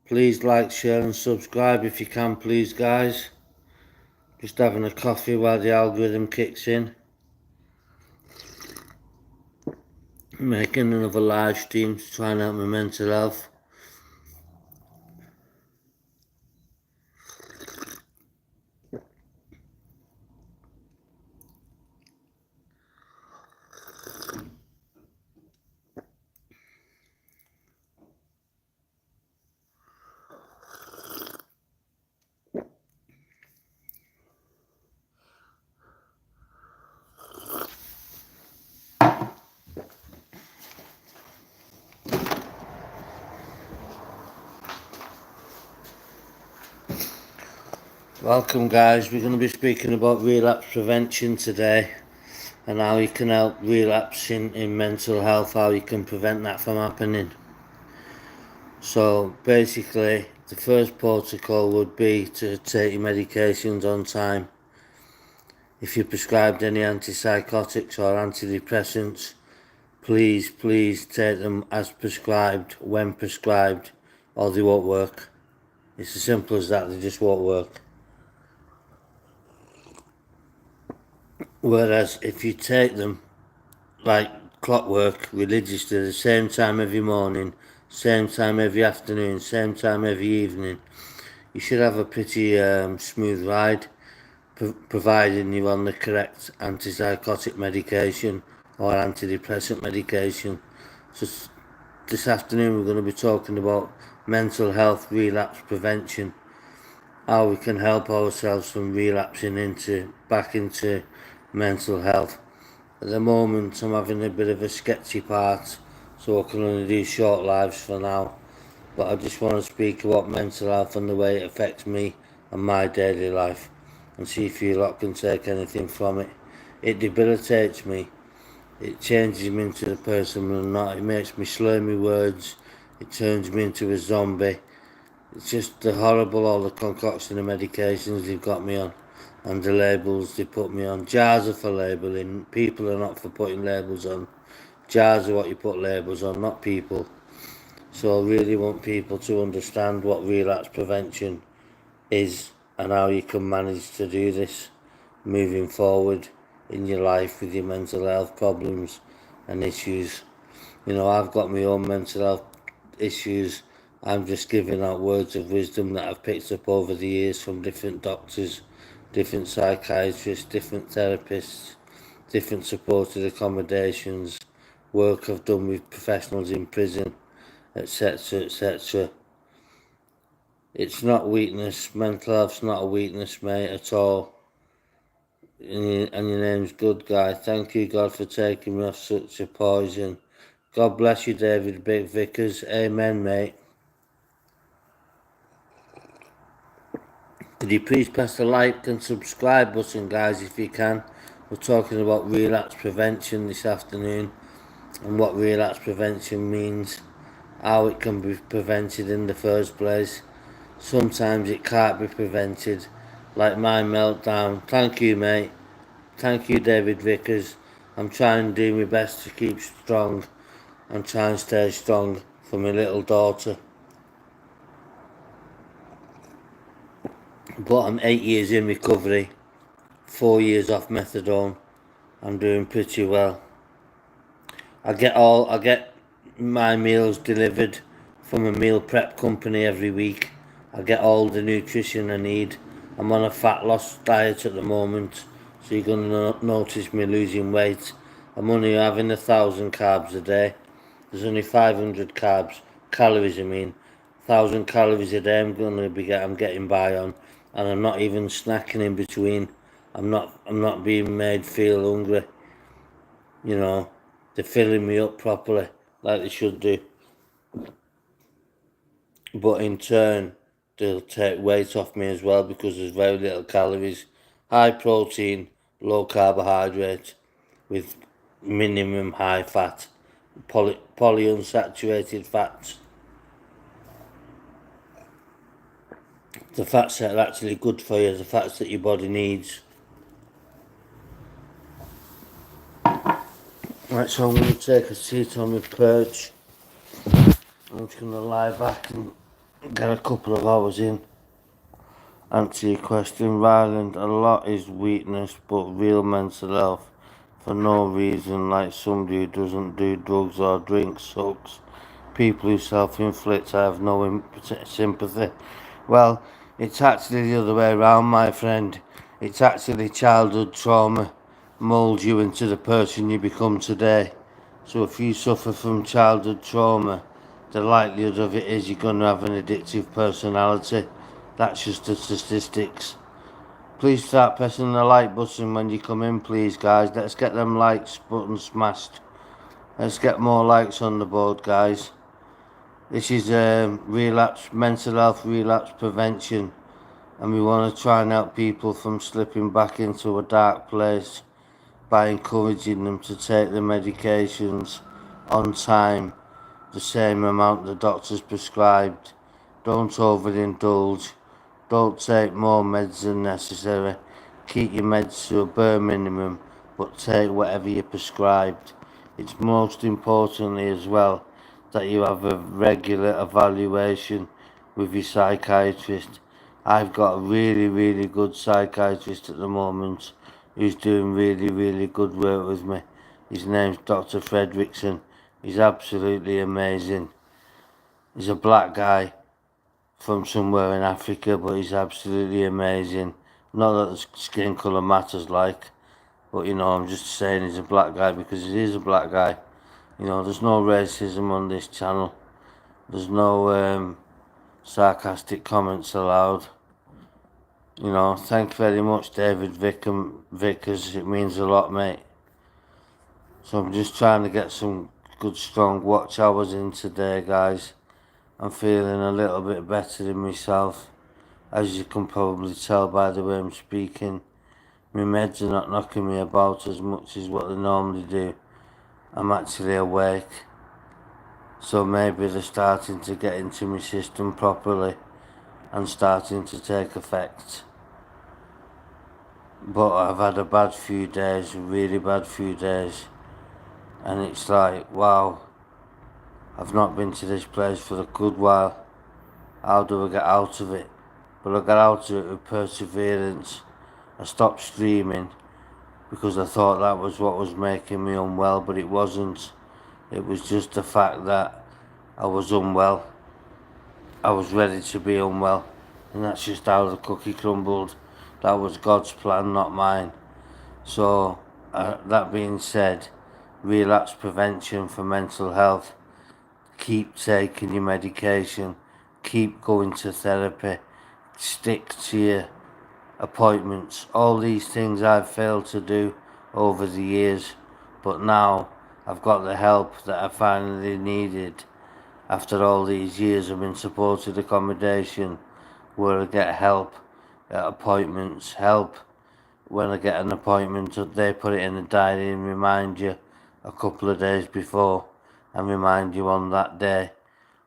Please like, share and subscribe if you can, please guys. Just having a coffee while the algorithm kicks in. Making another live stream to try and help my mental health. Welcome guys, we're going to be speaking about relapse prevention today and how you can help relapsing in mental health, how you can prevent that from happening. So basically the first protocol would be to take your medications on time. If you're prescribed any antipsychotics or antidepressants, please take them as prescribed, when prescribed, or they won't work. It's as simple as that, they just won't work. Whereas if you take them like clockwork, religiously, the same time every morning, same time every afternoon, same time every evening, you should have a pretty smooth ride, providing you're on the correct antipsychotic medication or antidepressant medication. So this afternoon we're going to be talking about mental health relapse prevention, how we can help ourselves from relapsing back into mental health. At the moment I'm having a bit of a sketchy part, so I can only do short lives for now, but I just want to speak about mental health and the way it affects me and my daily life, and see if you lot can take anything from it. It debilitates me, it changes me into the person I'm not, it makes me slur my words, it turns me into a zombie. It's just horrible, all the concoction of medications they've got me on and the labels they put me on. Jars are for labelling, people are not for putting labels on. Jars are what you put labels on, not people. So I really want people to understand what relapse prevention is and how you can manage to do this moving forward in your life with your mental health problems and issues. You know, I've got my own mental health issues. I'm just giving out words of wisdom that I've picked up over the years from different doctors, different psychiatrists, different therapists, different supported accommodations, work I've done with professionals in prison, etc, etc. It's not weakness, mental health's not a weakness, mate, at all. And your name's Good Guy. Thank you, God, for taking me off such a poison. God bless you, David Vickers. Amen, mate. Could you please press the like and subscribe button, guys, if you can. We're talking about relapse prevention this afternoon and what relapse prevention means, how it can be prevented in the first place. Sometimes it can't be prevented, like my meltdown. Thank you, mate. Thank you, David Vickers. I'm trying to do my best to keep strong and try and stay strong for my little daughter. But I'm 8 years in recovery, 4 years off methadone. I'm doing pretty well. I get my meals delivered from a meal prep company every week. I get all the nutrition I need. I'm on a fat loss diet at the moment, so you're going to notice me losing weight. I'm only having 1,000 carbs a day. There's only 500 calories I mean. 1,000 calories a day I'm getting by on, and I'm not even snacking in between. I'm not being made feel hungry. You know, they're filling me up properly like they should do. But in turn, they'll take weight off me as well because there's very little calories. High protein, low carbohydrate with minimum high fat, polyunsaturated fats. The fats that are actually good for you, the fats that your body needs. Right, so I'm going to take a seat on my perch. I'm just going to lie back and get a couple of hours in. Answer your question, Ryland. A lot is weakness, but real mental health for no reason, like somebody who doesn't do drugs or drink sucks. People who self-inflict, I have no sympathy. Well, it's actually the other way around, my friend. It's actually childhood trauma molds you into the person you become today. So if you suffer from childhood trauma, the likelihood of it is you're going to have an addictive personality. That's just the statistics. Please start pressing the like button when you come in, please, guys. Let's get them likes button smashed. Let's get more likes on the board, guys. This is relapse, mental health relapse prevention, and we want to try and help people from slipping back into a dark place by encouraging them to take the medications on time, the same amount the doctors prescribed. Don't overindulge. Don't take more meds than necessary. Keep your meds to a bare minimum, but take whatever you're prescribed. It's most importantly as well that you have a regular evaluation with your psychiatrist. I've got a really good psychiatrist at the moment who's doing really good work with me. His name's Dr. Fredrickson. He's absolutely amazing. He's a black guy from somewhere in Africa, but he's absolutely amazing. Not that the skin colour matters, but I'm just saying he's a black guy because he is a black guy. There's no racism on this channel. There's no sarcastic comments allowed. Thank you very much, David Vickers. It means a lot, mate. So I'm just trying to get some good, strong watch hours in today, guys. I'm feeling a little bit better in myself, as you can probably tell by the way I'm speaking. My meds are not knocking me about as much as what they normally do. I'm actually awake, so maybe they're starting to get into my system properly and starting to take effect. But I've had a bad few days, a really bad few days, and it's like, wow, I've not been to this place for a good while. How do I get out of it? But I got out of it with perseverance. I stopped streaming because I thought that was what was making me unwell, but it wasn't. It was just the fact that I was unwell. I was ready to be unwell, and that's just how the cookie crumbled. That was God's plan, not mine. So, that being said, relapse prevention for mental health. Keep taking your medication. Keep going to therapy. Stick to your appointments. All these things I've failed to do over the years, but now I've got the help that I finally needed after all these years of in supported accommodation, where I get help at appointments, help when I get an appointment, they put it in the diary and remind you a couple of days before and remind you on that day.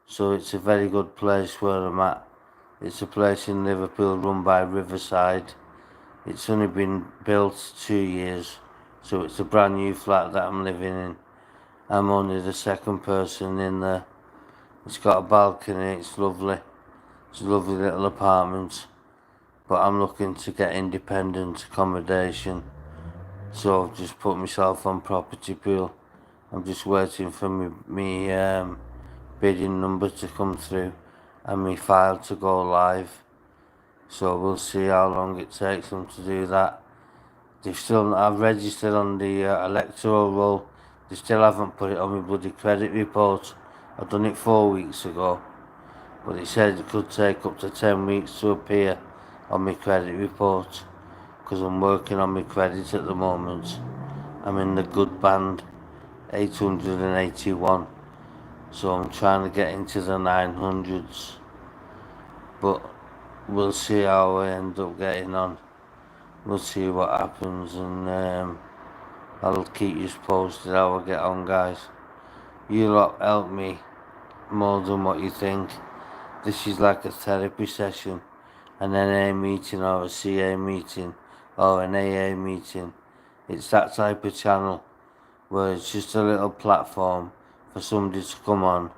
So it's a very good place where I'm at. It's a place in Liverpool run by Riverside. It's only been built 2 years, so it's a brand new flat that I'm living in. I'm only the second person in there. It's got a balcony, it's lovely. It's a lovely little apartment. But I'm looking to get independent accommodation. So I've just put myself on Property Pool. I'm just waiting for me bidding number to come through and my file to go live. So we'll see how long it takes them to do that. I've registered on the electoral roll. They still haven't put it on my bloody credit report. I've done it 4 weeks ago, but it said it could take up to 10 weeks to appear on my credit report, because I'm working on my credit at the moment. I'm in the good band, 881, so I'm trying to get into the 900s, but we'll see how I end up getting on. We'll see what happens, and I'll keep you posted how I get on, guys. You lot help me more than what you think. This is like a therapy session, an NA meeting or a CA meeting or an AA meeting. It's that type of channel where it's just a little platform for somebody to come on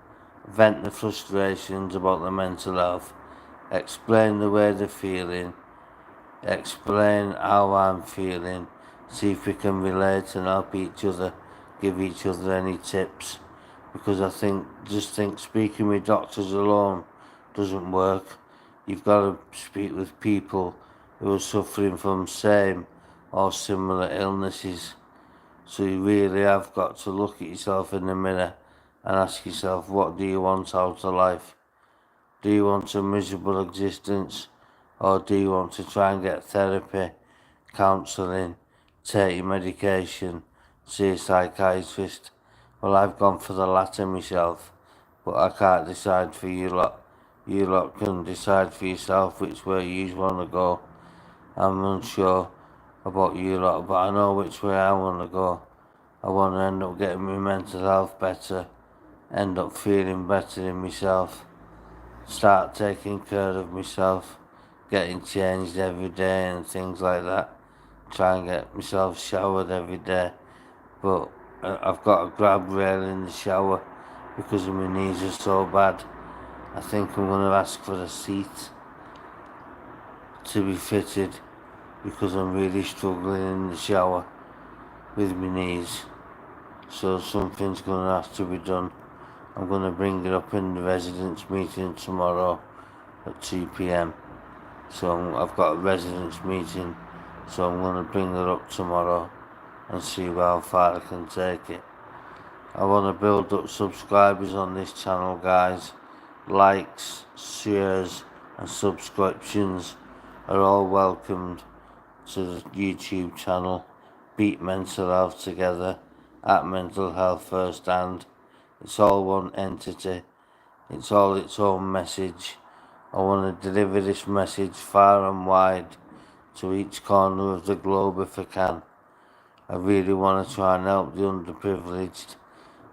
vent the frustrations about their mental health, explain the way they're feeling, explain how I'm feeling, see if we can relate and help each other, give each other any tips. Because I think speaking with doctors alone doesn't work. You've got to speak with people who are suffering from same or similar illnesses. So you really have got to look at yourself in the mirror and ask yourself, what do you want out of life? Do you want a miserable existence, or do you want to try and get therapy, counselling, take your medication, see a psychiatrist? Well, I've gone for the latter myself, but I can't decide for you lot. You lot can decide for yourself which way you want to go. I'm unsure about you lot, but I know which way I want to go. I want to end up getting my mental health better, end up feeling better in myself, start taking care of myself, getting changed every day and things like that. Try and get myself showered every day, but I've got a grab rail in the shower because my knees are so bad. I think I'm going to ask for a seat to be fitted because I'm really struggling in the shower with my knees. So something's going to have to be done. I'm going to bring it up in the residents meeting tomorrow at 2 p.m. So I've got a residents meeting, so I'm going to bring it up tomorrow and see how far I can take it. I want to build up subscribers on this channel, guys. Likes, shares and subscriptions are all welcomed to the YouTube channel. Beat mental health together at Mental Health First Hand. It's all one entity. It's all its own message. I want to deliver this message far and wide to each corner of the globe if I can. I really want to try and help the underprivileged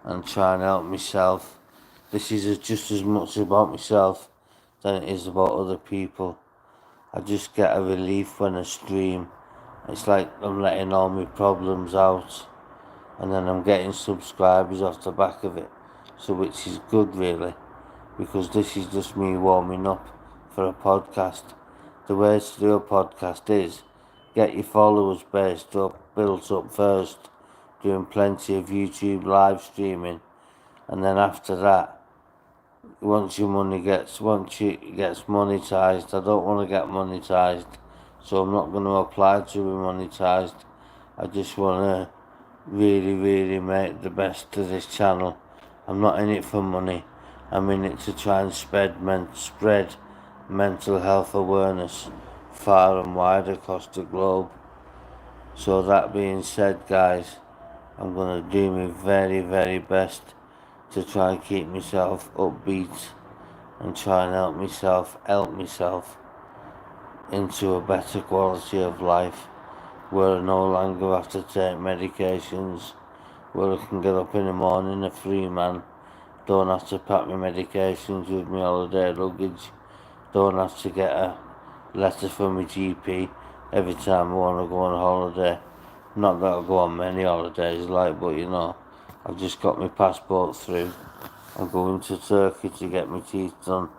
and try and help myself. This is just as much about myself than it is about other people. I just get a relief when I stream. It's like I'm letting all my problems out, and then I'm getting subscribers off the back of it, so which is good really, because this is just me warming up for a podcast. The way to do a podcast is get your followers built up first, doing plenty of YouTube live streaming, and then after that, once it gets monetized, I don't want to get monetized, so I'm not going to apply to be monetized. I just want to really make the best of this channel. I'm not in it for money. I'm in it to try and spread mental health awareness far and wide across the globe. So that being said, guys, I'm going to do my very best to try and keep myself upbeat and try and help myself into a better quality of life, where I no longer have to take medications, where I can get up in the morning a free man, don't have to pack my medications with my holiday luggage, don't have to get a letter from my GP every time I want to go on holiday. Not that I go on many holidays, but I've just got my passport through. I'm going to Turkey to get my teeth done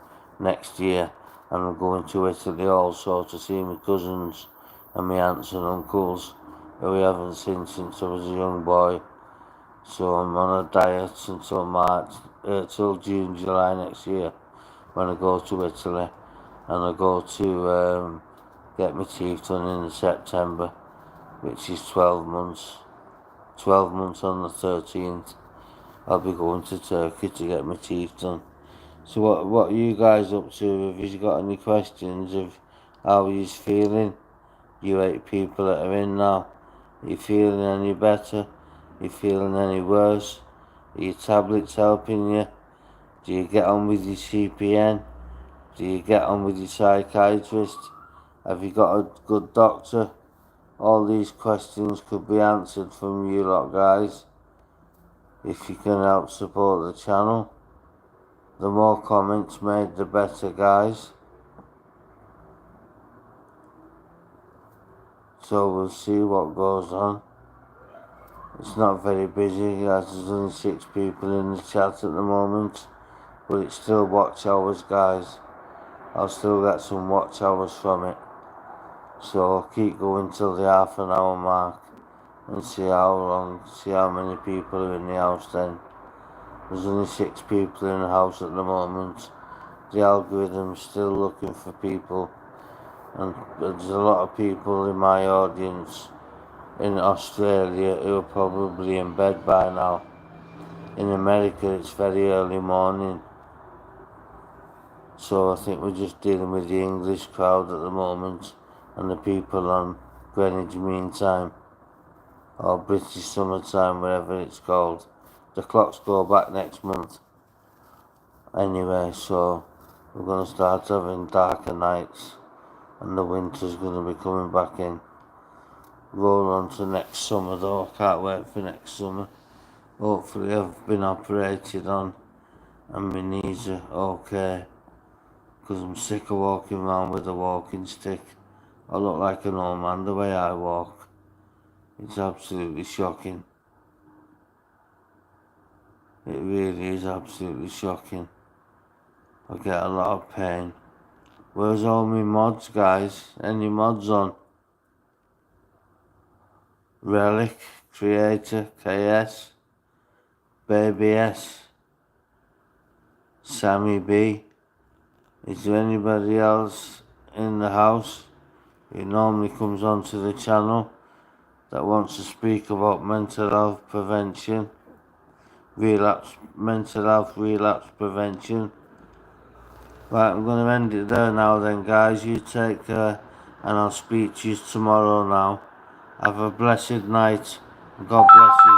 next year, and I'm going to Italy also to see my cousins and my aunts and uncles who I haven't seen since I was a young boy. So I'm on a diet till June, July next year, when I go to Italy, and I go to get my teeth done in September, which is 12 months. 12 months on the 13th. I'll be going to Turkey to get my teeth done. So what are you guys up to? Have you got any questions of how you're feeling? You 8 people that are in now. Are you feeling any better? Are you feeling any worse? Are your tablets helping you? Do you get on with your CPN? Do you get on with your psychiatrist? Have you got a good doctor? All these questions could be answered from you lot, guys, if you can help support the channel. The more comments made, the better, guys. So we'll see what goes on. It's not very busy, as there's only 6 people in the chat at the moment, but it's still watch hours, guys. I'll still get some watch hours from it. So I'll keep going till the half an hour mark and see how many people are in the house then. There's only 6 people in the house at the moment. The algorithm's still looking for people, and there's a lot of people in my audience in Australia who are probably in bed by now. In America it's very early morning. So I think we're just dealing with the English crowd at the moment and the people on Greenwich Mean Time or British Summer Time, whatever it's called. The clocks go back next month. Anyway, so we're going to start having darker nights and the winter's going to be coming back in. Roll on to next summer though. I can't wait for next summer. Hopefully I've been operated on and my knees are okay, because I'm sick of walking around with a walking stick. I look like an old man the way I walk. It's absolutely shocking. It really is absolutely shocking. I get a lot of pain. Where's all my mods, guys? Any mods on? Relic, Creator, KS, Baby S, Sammy B. Is there anybody else in the house who normally comes onto the channel that wants to speak about mental health prevention, mental health relapse prevention? Right, I'm going to end it there now then, guys. You take care, and I'll speak to you tomorrow now. Have a blessed night. God bless you.